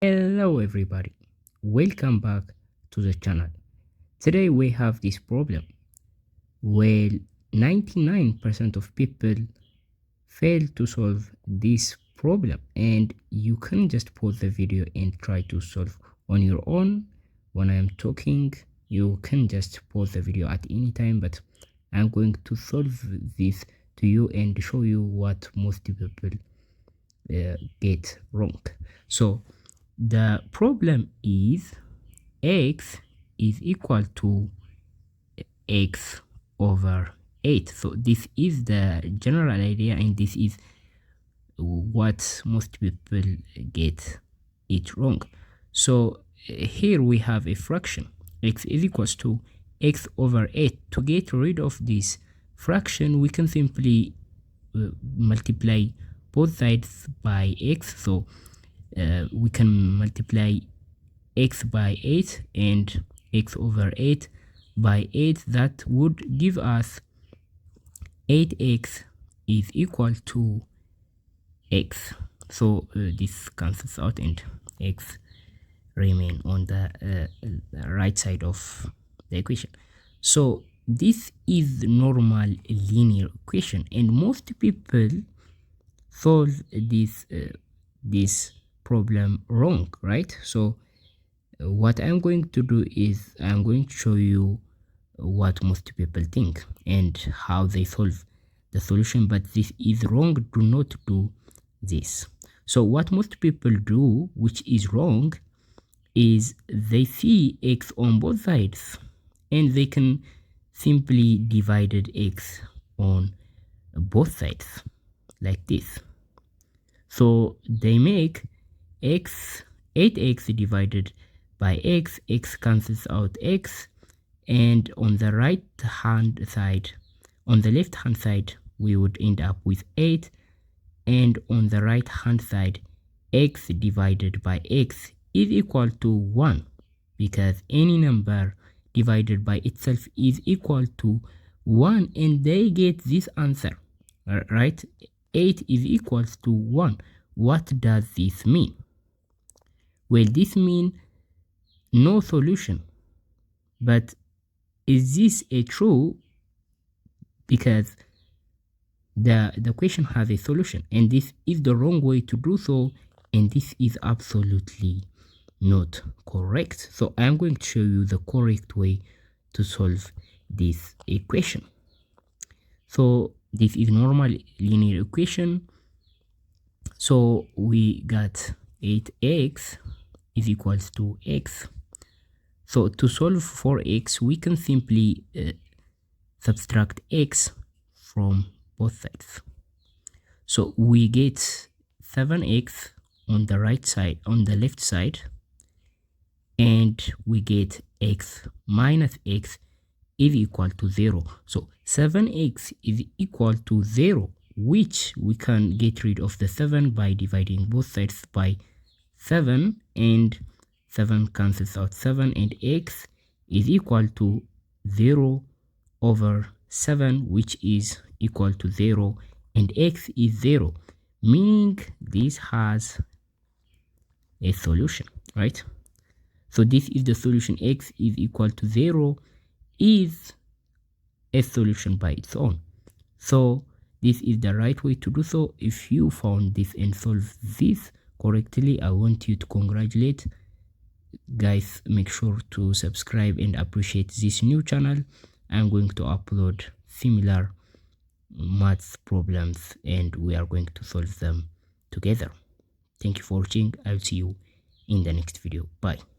Hello everybody, welcome back to the channel. Today we have this problem. Well, 99% of people fail to solve this problem, and you can just pause the video and try to solve on your own. When I am talking, you can just pause the video at any time, but I'm going to solve this to you and show you what most people get wrong. So the problem is x is equal to x over 8. So this is the general idea, and this is what most people get it wrong. So here we have a fraction. X is equals to x over 8. To get rid of this fraction, we can simply multiply both sides by x. So we can multiply x by 8 and x over 8 by 8. That would give us 8x is equal to x. So this cancels out and x remain on the right side of the equation. So this is normal linear equation, and most people solve this problem wrong, right? So what I'm going to do is I'm going to show you what most people think and how they solve the solution, but this is wrong. Do not do this. So what most people do, which is wrong, is they see x on both sides and they can simply divide x on both sides like this. So they make x 8x divided by x, x cancels out x, and on the right hand side, on the left hand side, we would end up with 8, and on the right hand side, x divided by x is equal to 1, because any number divided by itself is equal to 1, and they get this answer, right? 8 is equals to 1. What does this mean? Well, this means no solution. But is this a true? Because the question has a solution, and this is the wrong way to do so, and this is absolutely not correct. So I'm going to show you the correct way to solve this equation. So this is normal linear equation. So we got 8x is equals to x. So to solve for x, we can simply subtract x from both sides. So we get 7x on the right side, on the left side, and we get x minus x is equal to 0. So 7x is equal to 0, which we can get rid of the 7 by dividing both sides by 7, and 7 cancels out 7, and x is equal to 0 over 7, which is equal to 0, and x is 0, meaning this has a solution, right? So this is the solution. X is equal to 0 is a solution by its own. So this is the right way to do so. If you found this and solved this correctly, I want you to congratulate. Guys, make sure to subscribe and appreciate this new channel. I'm going to upload similar maths problems and we are going to solve them together. Thank you for watching. I'll see you in the next video. Bye.